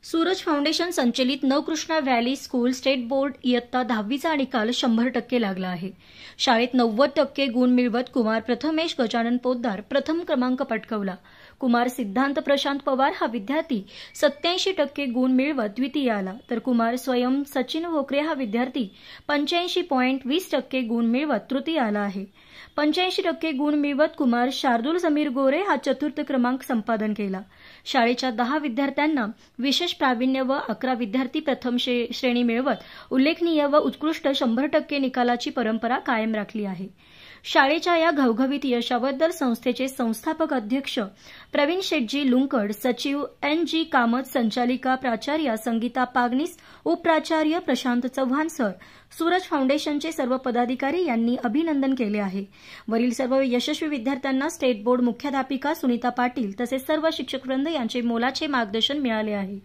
Suraj foundation संचलित Navkrishna valley school state board इयत्ता 10वीचा निकाल 100% लागला आहे। शाळेत 90% गुण मिळवत कुमार प्रथमेश गजानन पोद्दार प्रथम क्रमांक पटकावला। कुमार सिद्धांत प्रशांत पवार हा विद्यार्थी 87% गुण मिळवत द्वितीय आला, तर कुमार स्वयं सचिन होकरे हा विद्यार्थी 85.20% गुण मिळवत तृतीय आला आहे। 85% गुण मिळवत कुमार शार्दूल समीर गोरे हा चतुर्थ क्रमांक संपादन केला। शाळेच्या 10 विद्यार्थ्यांना विशेष प्रावीण्य व 11 विद्यार्थी प्रथम श्रेणी मिळवत उल्लेखनीय व उत्कृष्ट 100% निकालाची परंपरा कायम राखली आहे। शाळेच्या या घवघवीत यशाबद्दल संस्थेचे संस्थापक अध्यक्ष प्रवीण शेटजी लुंकड, सचिव NG कामत, संचालिका प्राचार्य संगीता पागनीस, उपप्राचार्य प्रशांत चव्हाण सर, सूरज फाउंडेशनचे सर्व पदाधिकारी यांनी अभिनंदन केले आहे। वरील सर्व यशस्वी विद्यार्थ्यांना स्टेट बोर्ड मुख्याध्यापिका सुनीता पाटील तसेच सर्व शिक्षकवृंद यांचे मोलाचे मार्गदर्शन मिळाले आहे।